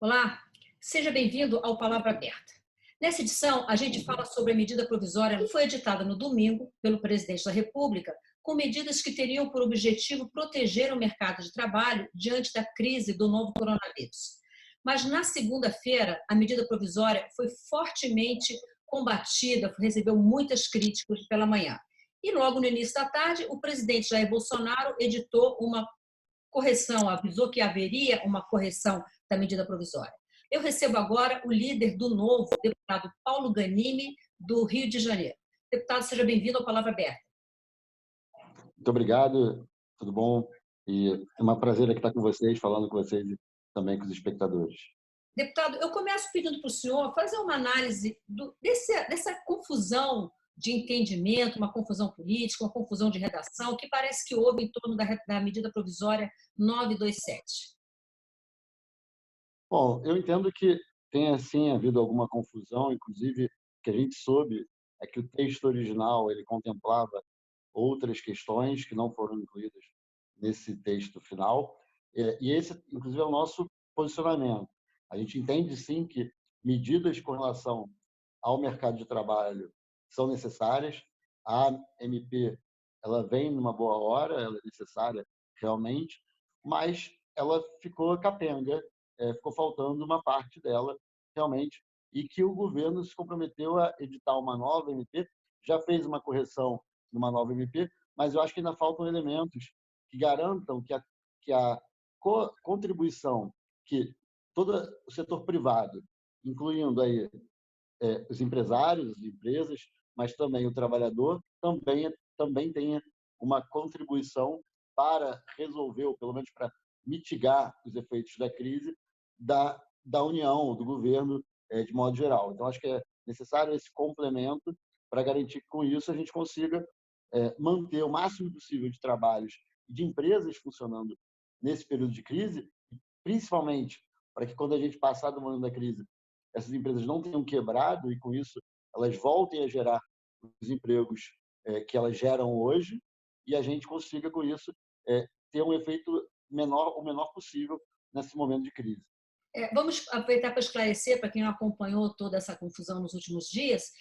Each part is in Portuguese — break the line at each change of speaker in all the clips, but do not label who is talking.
Olá, seja bem-vindo ao Palavra Aberta. Nessa edição, a gente fala sobre a medida provisória que foi editada no domingo pelo presidente da República, com medidas que teriam por objetivo proteger o mercado de trabalho diante da crise do novo coronavírus. Mas na segunda-feira, a medida provisória foi fortemente combatida, recebeu muitas críticas pela manhã. E logo no início da tarde, o presidente Jair Bolsonaro editou uma correção, avisou que haveria uma correção da medida provisória. Eu recebo agora o líder do Novo, o deputado Paulo Ganimi, do Rio de Janeiro. Deputado, seja bem-vindo ao Palavra Aberta.
Muito obrigado, tudo bom? E é um prazer aqui estar com vocês, falando com vocês e também com os espectadores.
Deputado, eu começo pedindo para o senhor fazer uma análise dessa confusão de entendimento, uma confusão política, uma confusão de redação, que parece que houve em torno da medida provisória 927.
Bom, eu entendo que tenha, sim, havido alguma confusão, inclusive, que a gente soube é que o texto original ele contemplava outras questões que não foram incluídas nesse texto final, e esse, inclusive, é o nosso posicionamento. A gente entende, sim, que medidas com relação ao mercado de trabalho são necessárias. A MP ela vem numa boa hora, ela é necessária realmente, mas ela ficou capenga, ficou faltando uma parte dela realmente, e que o governo se comprometeu a editar uma nova MP, já fez uma correção numa nova MP, mas eu acho que ainda faltam elementos que garantam que a contribuição que todo o setor privado, incluindo aí os empresários, as empresas, mas também o trabalhador, também tenha uma contribuição para resolver, ou pelo menos para mitigar os efeitos da crise da União, do governo, de modo geral. Então, acho que é necessário esse complemento para garantir que, com isso, a gente consiga manter o máximo possível de trabalhos e de empresas funcionando nesse período de crise, principalmente para que, quando a gente passar do momento da crise, essas empresas não tenham quebrado e, com isso, elas voltem a gerar os empregos que elas geram hoje e a gente consiga, com isso, ter um efeito o menor possível nesse momento de crise.
Vamos aproveitar para esclarecer, para quem não acompanhou toda essa confusão nos últimos dias,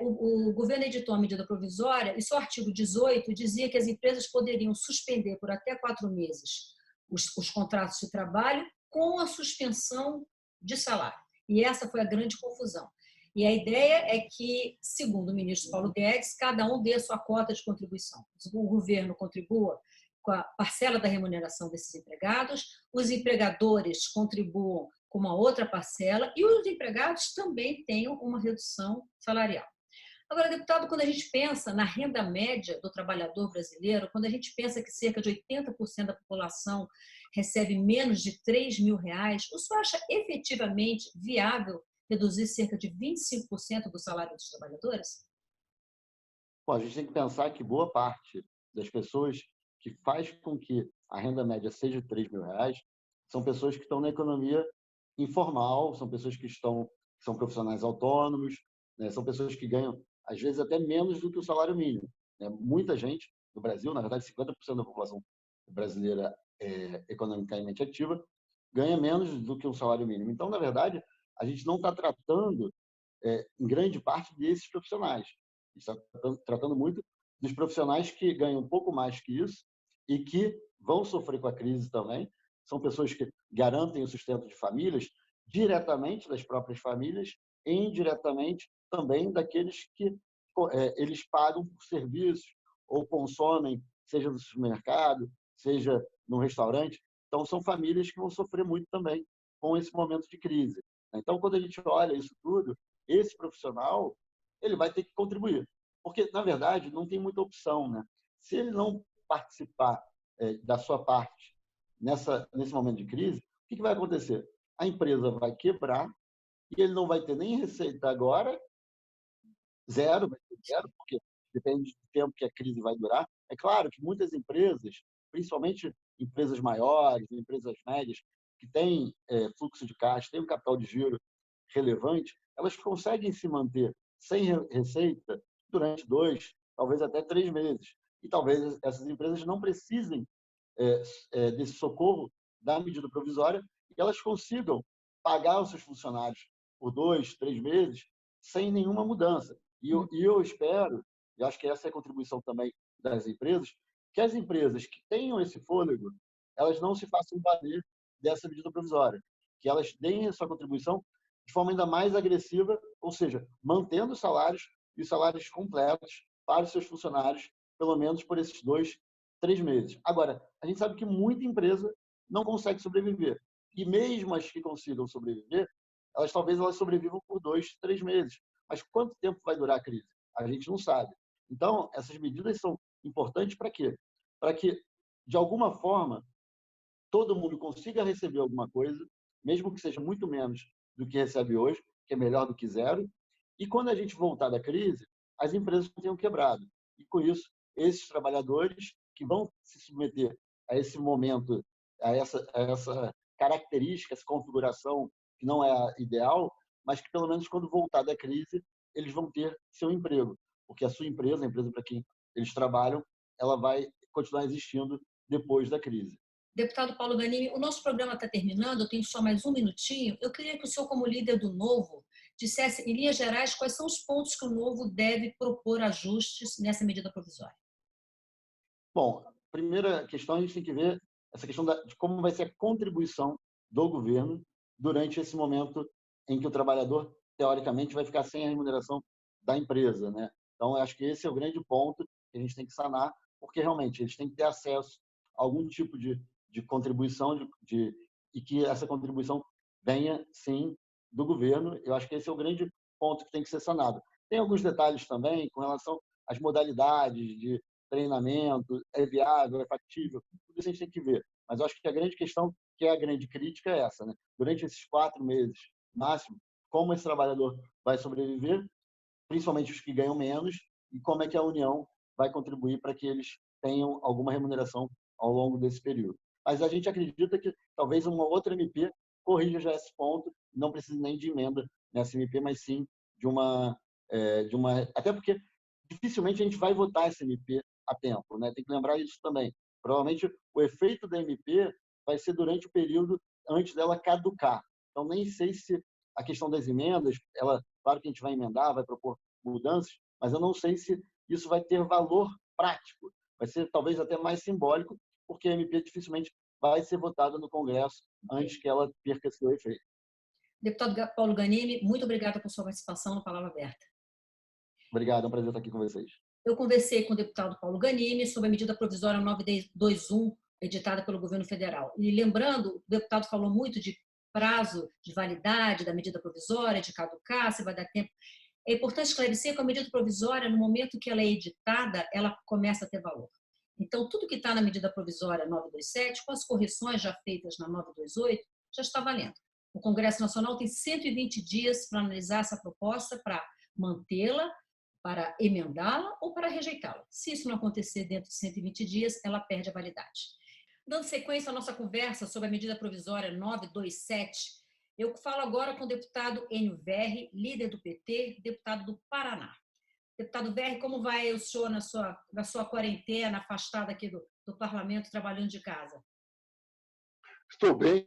o governo editou a medida provisória e seu artigo 18 dizia que as empresas poderiam suspender por até 4 meses os contratos de trabalho com a suspensão de salário. E essa foi a grande confusão. E a ideia é que, segundo o ministro Paulo Guedes, cada um dê a sua cota de contribuição. O governo contribua com a parcela da remuneração desses empregados, os empregadores contribuam com uma outra parcela e os empregados também tenham uma redução salarial. Agora, deputado, quando a gente pensa na renda média do trabalhador brasileiro, quando a gente pensa que cerca de 80% da população recebe menos de R$ 3.000, o senhor acha efetivamente viável reduzir cerca de 25% do salário dos trabalhadores?
Bom, a gente tem que pensar que boa parte das pessoas que faz com que a renda média seja de R$ 3.000 são pessoas que estão na economia informal, são pessoas que são profissionais autônomos, né? São pessoas que ganham, às vezes, até menos do que o salário mínimo, né? Muita gente no Brasil, na verdade, 50% da população brasileira economicamente ativa, ganha menos do que um salário mínimo. Então, na verdade, a gente não está tratando, em grande parte, desses profissionais. A gente está tratando muito dos profissionais que ganham um pouco mais que isso e que vão sofrer com a crise também. São pessoas que garantem o sustento de famílias, diretamente das próprias famílias e indiretamente também daqueles que eles pagam por serviços ou consomem, seja no supermercado, seja no restaurante. Então, são famílias que vão sofrer muito também com esse momento de crise. Então, quando a gente olha isso tudo, esse profissional ele vai ter que contribuir. Porque, na verdade, não tem muita opção, né? Se ele não participar da sua parte nesse momento de crise, o que vai acontecer? A empresa vai quebrar e ele não vai ter nem receita agora, vai ter zero, porque depende do tempo que a crise vai durar. É claro que muitas empresas, principalmente empresas maiores, empresas médias, que têm fluxo de caixa, têm um capital de giro relevante, elas conseguem se manter sem receita durante 2, talvez até 3 meses. E talvez essas empresas não precisem desse socorro da medida provisória e elas consigam pagar os seus funcionários por 2, 3 meses sem nenhuma mudança. E eu espero, e acho que essa é a contribuição também das empresas, que as empresas que tenham esse fôlego, elas não se façam valer dessa medida provisória, que elas deem a sua contribuição de forma ainda mais agressiva, ou seja, mantendo os salários e os salários completos para os seus funcionários, pelo menos por esses 2, 3 meses. Agora, a gente sabe que muita empresa não consegue sobreviver. E mesmo as que consigam sobreviver, talvez sobrevivam por 2, 3 meses. Mas quanto tempo vai durar a crise? A gente não sabe. Então, essas medidas são importantes para quê? Para que, de alguma forma, todo mundo consiga receber alguma coisa, mesmo que seja muito menos do que recebe hoje, que é melhor do que zero. E quando a gente voltar da crise, as empresas não tenham quebrado. E, com isso, esses trabalhadores que vão se submeter a esse momento, a essa característica, essa configuração que não é a ideal, mas que, pelo menos, quando voltar da crise, eles vão ter seu emprego. Porque a sua empresa, a empresa para quem eles trabalham, ela vai continuar existindo depois da crise.
Deputado Paulo Ganimi, o nosso programa está terminando, eu tenho só mais um minutinho. Eu queria que o senhor, como líder do Novo, dissesse, em linhas gerais, quais são os pontos que o Novo deve propor ajustes nessa medida provisória.
Bom, a primeira questão, a gente tem que ver essa questão de como vai ser a contribuição do governo durante esse momento em que o trabalhador, teoricamente, vai ficar sem a remuneração da empresa, né? Então, eu acho que esse é o grande ponto que a gente tem que sanar, porque, realmente, eles têm que ter acesso a algum tipo de contribuição e que essa contribuição venha, sim, do governo. Eu acho que esse é o grande ponto que tem que ser sanado. Tem alguns detalhes também com relação às modalidades de treinamento, é viável, é factível, tudo isso a gente tem que ver. Mas eu acho que a grande questão, que é a grande crítica, é essa, né? Durante esses 4 meses, máximo, como esse trabalhador vai sobreviver, principalmente os que ganham menos, e como é que a União vai contribuir para que eles tenham alguma remuneração ao longo desse período. Mas a gente acredita que talvez uma outra MP corrija já esse ponto, não precise nem de emenda nessa MP, mas sim de uma até porque dificilmente a gente vai votar essa MP a tempo, né? Tem que lembrar isso também. Provavelmente o efeito da MP vai ser durante o período antes dela caducar. Então, nem sei se a questão das emendas, claro que a gente vai emendar, vai propor mudanças, mas eu não sei se isso vai ter valor prático. Vai ser talvez até mais simbólico, porque a MP dificilmente vai ser votada no Congresso antes que ela perca seu efeito.
Deputado Paulo Ganimi, muito obrigada por sua participação no Palavra Aberta.
Obrigado, é um prazer estar aqui com vocês.
Eu conversei com o deputado Paulo Ganimi sobre a medida provisória 921, editada pelo governo federal. E lembrando, o deputado falou muito de prazo de validade da medida provisória, de caducar, se vai dar tempo. É importante esclarecer que a medida provisória, no momento que ela é editada, ela começa a ter valor. Então, tudo que está na medida provisória 927, com as correções já feitas na 928, já está valendo. O Congresso Nacional tem 120 dias para analisar essa proposta, para mantê-la, para emendá-la ou para rejeitá-la. Se isso não acontecer dentro de 120 dias, ela perde a validade. Dando sequência à nossa conversa sobre a medida provisória 927, eu falo agora com o deputado Enio Verri, líder do PT, deputado do Paraná. Deputado Verri, como vai o senhor na sua quarentena, afastado aqui do parlamento, trabalhando de casa?
Estou bem,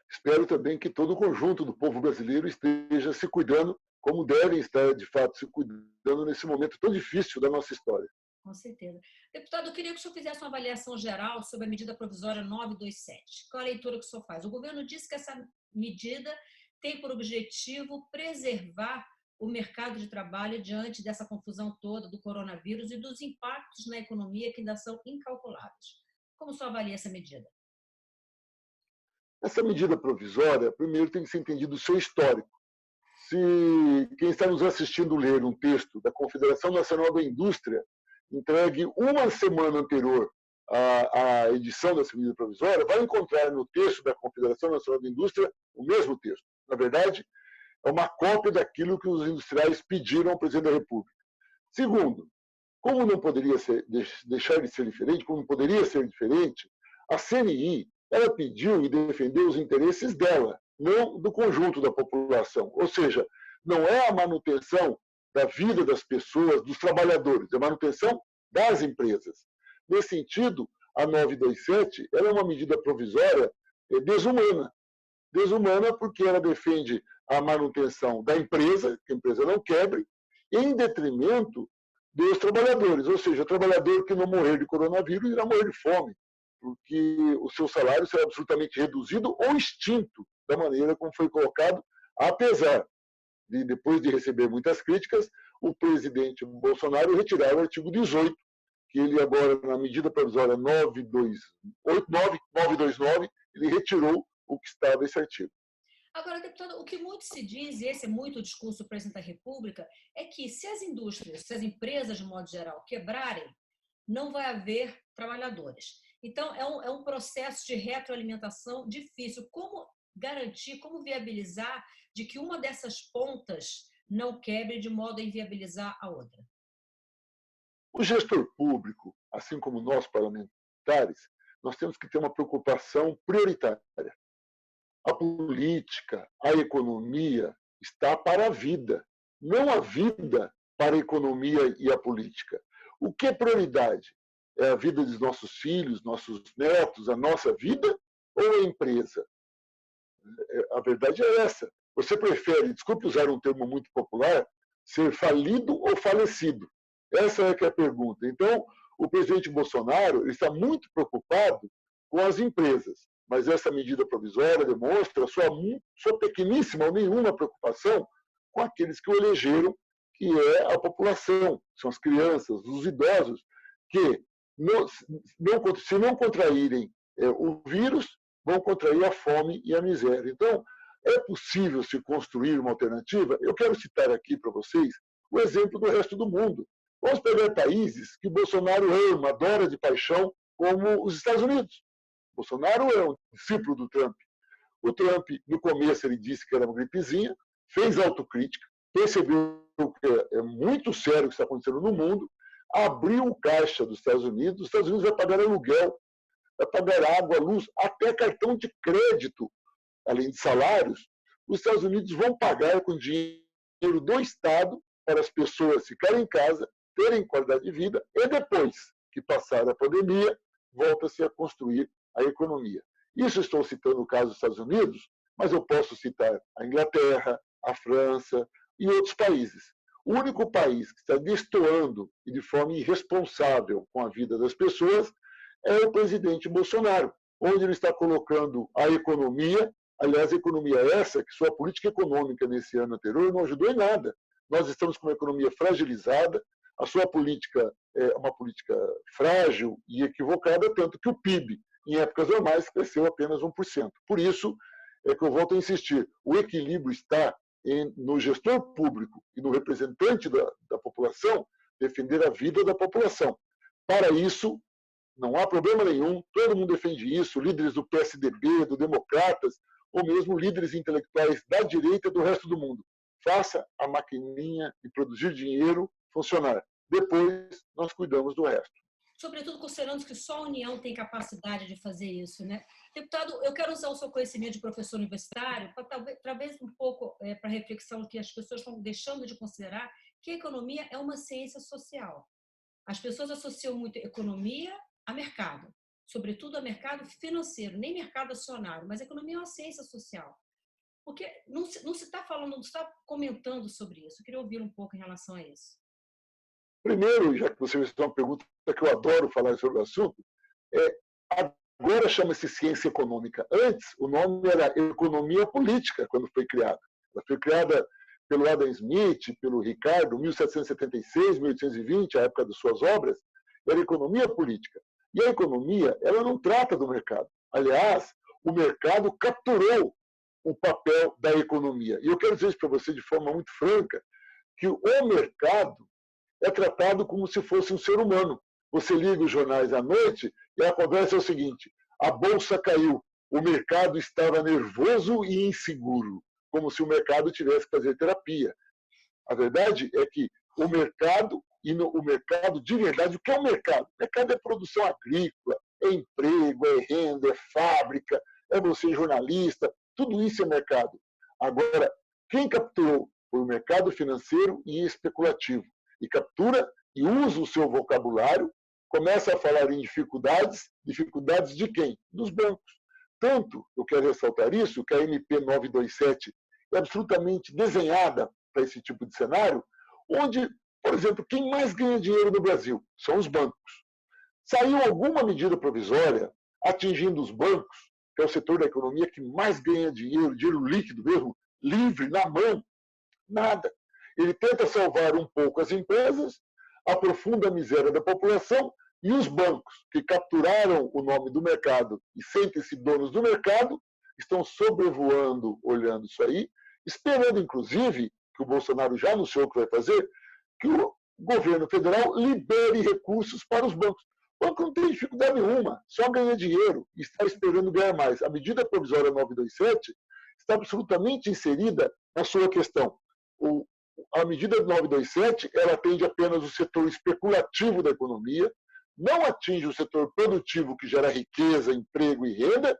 espero também que todo o conjunto do povo brasileiro esteja se cuidando como devem estar, de fato, se cuidando nesse momento tão difícil da nossa história.
Com certeza. Deputado, eu queria que o senhor fizesse uma avaliação geral sobre a medida provisória 927. Qual a leitura que o senhor faz? O governo disse que essa medida tem por objetivo preservar o mercado de trabalho diante dessa confusão toda do coronavírus e dos impactos na economia que ainda são incalculáveis. Como o senhor avalia essa medida?
Essa medida provisória, primeiro, tem que ser entendido o seu histórico. Se quem está nos assistindo ler um texto da Confederação Nacional da Indústria, entregue uma semana anterior à edição dessa medida provisória, vai encontrar no texto da Confederação Nacional da Indústria o mesmo texto. Na verdade, é uma cópia daquilo que os industriais pediram ao presidente da República. Segundo, como não poderia deixar de ser diferente, como não poderia ser diferente, a CNI ela pediu e defendeu os interesses dela, não do conjunto da população. Ou seja, não é a manutenção da vida das pessoas, dos trabalhadores, é a manutenção das empresas. Nesse sentido, a 927 ela é uma medida provisória desumana, desumana porque ela defende a manutenção da empresa, que a empresa não quebre, em detrimento dos trabalhadores. Ou seja, o trabalhador que não morrer de coronavírus irá morrer de fome, porque o seu salário será absolutamente reduzido ou extinto, da maneira como foi colocado, apesar de, depois de receber muitas críticas, o presidente Bolsonaro retirar o artigo 18, que ele agora, na medida provisória 929, ele retirou o que estava esse artigo.
Agora, deputado, o que muito se diz, e esse é muito o discurso do presidente da República, é que se as indústrias, se as empresas, de modo geral, quebrarem, não vai haver trabalhadores. Então, é um processo de retroalimentação difícil. Como garantir, como viabilizar de que uma dessas pontas não quebre de modo a inviabilizar a outra?
O gestor público, assim como nós parlamentares, nós temos que ter uma preocupação prioritária. A política, a economia está para a vida, não a vida para a economia e a política. O que é prioridade? É a vida dos nossos filhos, nossos netos, a nossa vida ou a empresa? A verdade é essa. Você prefere, desculpe usar um termo muito popular, ser falido ou falecido? Essa é que é a pergunta. Então, o presidente Bolsonaro está muito preocupado com as empresas, mas essa medida provisória demonstra sua pequeníssima ou nenhuma preocupação com aqueles que o elegeram, que é a população, são as crianças, os idosos, que, se não contraírem o vírus, vão contrair a fome e a miséria. Então, é possível se construir uma alternativa? Eu quero citar aqui para vocês o exemplo do resto do mundo. Vamos pegar países que Bolsonaro ama, adora de paixão, como os Estados Unidos. Bolsonaro é um discípulo do Trump. O Trump, no começo, ele disse que era uma gripezinha, fez autocrítica, percebeu que é muito sério o que está acontecendo no mundo, abriu o caixa dos Estados Unidos. Os Estados Unidos vai pagar aluguel, vai pagar água, luz, até cartão de crédito, além de salários. Os Estados Unidos vão pagar com dinheiro do Estado para as pessoas ficarem em casa, terem qualidade de vida, e depois que passar a pandemia, volta-se a construir a economia. Isso estou citando o caso dos Estados Unidos, mas eu posso citar a Inglaterra, a França e outros países. O único país que está destoando e de forma irresponsável com a vida das pessoas é o presidente Bolsonaro, onde ele está colocando a economia, aliás, a economia essa, que sua política econômica nesse ano anterior não ajudou em nada. Nós estamos com uma economia fragilizada, a sua política é uma política frágil e equivocada, tanto que o PIB, em épocas normais, cresceu apenas 1%. Por isso é que eu volto a insistir, o equilíbrio está no gestor público e no representante da população defender a vida da população. Para isso, não há problema nenhum, todo mundo defende isso, líderes do PSDB, do Democratas, ou mesmo líderes intelectuais da direita do resto do mundo. Faça a maquininha de produzir dinheiro funcionar. Depois, nós cuidamos do resto.
Sobretudo considerando que só a União tem capacidade de fazer isso, né? Deputado, eu quero usar o seu conhecimento de professor universitário para talvez um pouco para a reflexão que as pessoas estão deixando de considerar que a economia é uma ciência social. As pessoas associam muito economia a mercado, sobretudo a mercado financeiro, nem mercado acionário, mas a economia é uma ciência social. Porque não se está falando, não se está comentando sobre isso. Eu queria ouvir um pouco em relação a isso.
Primeiro, já que você me fez uma pergunta que eu adoro falar sobre o assunto, agora chama-se ciência econômica. Antes, o nome era economia política, quando foi criada. Ela foi criada pelo Adam Smith, pelo Ricardo, 1776, 1820, a época das suas obras, era economia política. E a economia, ela não trata do mercado. Aliás, o mercado capturou o papel da economia. E eu quero dizer isso para você de forma muito franca, que o mercado é tratado como se fosse um ser humano. Você liga os jornais à noite e a conversa é o seguinte: a bolsa caiu, o mercado estava nervoso e inseguro, como se o mercado tivesse que fazer terapia. A verdade é que o mercado, o mercado de verdade, o que é o mercado? O mercado é produção agrícola, é emprego, é renda, é fábrica, é você jornalista, tudo isso é mercado. Agora, quem capturou foi o mercado financeiro e especulativo. E captura e usa o seu vocabulário, começa a falar em dificuldades. Dificuldades de quem? Dos bancos. Tanto, eu quero ressaltar isso, que a MP 927 é absolutamente desenhada para esse tipo de cenário, onde, por exemplo, quem mais ganha dinheiro no Brasil são os bancos. Saiu alguma medida provisória atingindo os bancos, que é o setor da economia que mais ganha dinheiro, dinheiro líquido mesmo, livre, na mão? Nada. Ele tenta salvar um pouco as empresas, aprofunda a miséria da população e os bancos, que capturaram o nome do mercado e sentem-se donos do mercado, estão sobrevoando, olhando isso aí, esperando, inclusive, que o Bolsonaro já anunciou que vai fazer, que o governo federal libere recursos para os bancos. O banco não tem dificuldade nenhuma, só ganha dinheiro e está esperando ganhar mais. A medida provisória 927 está absolutamente inserida na sua questão. A medida 927 ela atende apenas o setor especulativo da economia, não atinge o setor produtivo que gera riqueza, emprego e renda,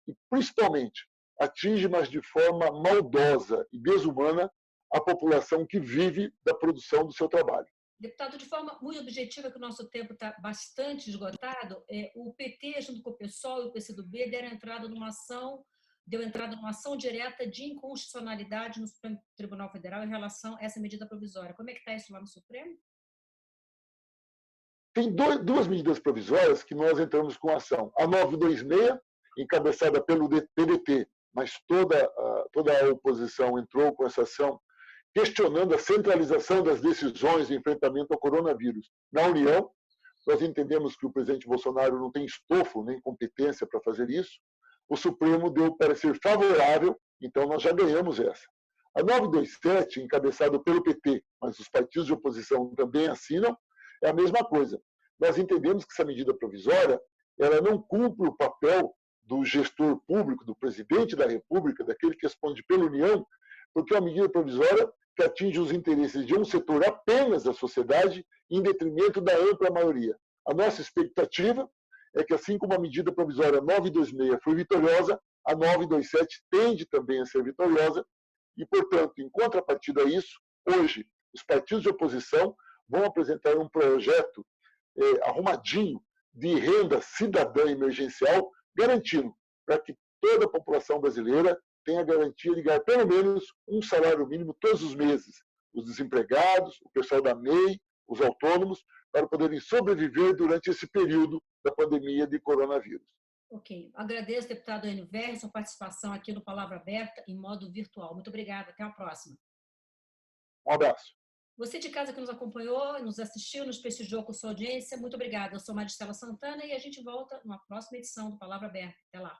e principalmente atinge, mas de forma maldosa e desumana, a população que vive da produção do seu trabalho.
Deputado, de forma muito objetiva, que o nosso tempo está bastante esgotado, o PT, junto com o PSOL e o PCdoB, deu entrada numa ação direta de inconstitucionalidade no Supremo Tribunal Federal em relação a essa medida provisória. Como é que está isso lá no Supremo?
Tem duas medidas provisórias que nós entramos com ação. A 926, encabeçada pelo PDT, mas toda a oposição entrou com essa ação, questionando a centralização das decisões de enfrentamento ao coronavírus. Na União, nós entendemos que o presidente Bolsonaro não tem estofo nem competência para fazer isso. O Supremo deu parecer favorável, então nós já ganhamos essa. A 927, encabeçada pelo PT, mas os partidos de oposição também assinam, é a mesma coisa. Nós entendemos que essa medida provisória ela não cumpre o papel do gestor público, do presidente da República, daquele que responde pela União, porque é uma medida provisória que atinge os interesses de um setor apenas da sociedade, em detrimento da ampla maioria. A nossa expectativa é que, assim como a medida provisória 926 foi vitoriosa, a 927 tende também a ser vitoriosa e, portanto, em contrapartida a isso, hoje, os partidos de oposição vão apresentar um projeto arrumadinho de renda cidadã emergencial, garantindo para que toda a população brasileira tenha a garantia de ganhar pelo menos um salário mínimo todos os meses. Os desempregados, o pessoal da MEI, os autônomos, para poderem sobreviver durante esse período da pandemia de coronavírus.
Ok. Agradeço, deputado Enio Verri, sua participação aqui no Palavra Aberta em modo virtual. Muito obrigada. Até a próxima.
Um abraço.
Você de casa que nos acompanhou, nos assistiu, nos prestigiou com sua audiência, muito obrigada. Eu sou Maristela Santana e a gente volta numa próxima edição do Palavra Aberta. Até lá.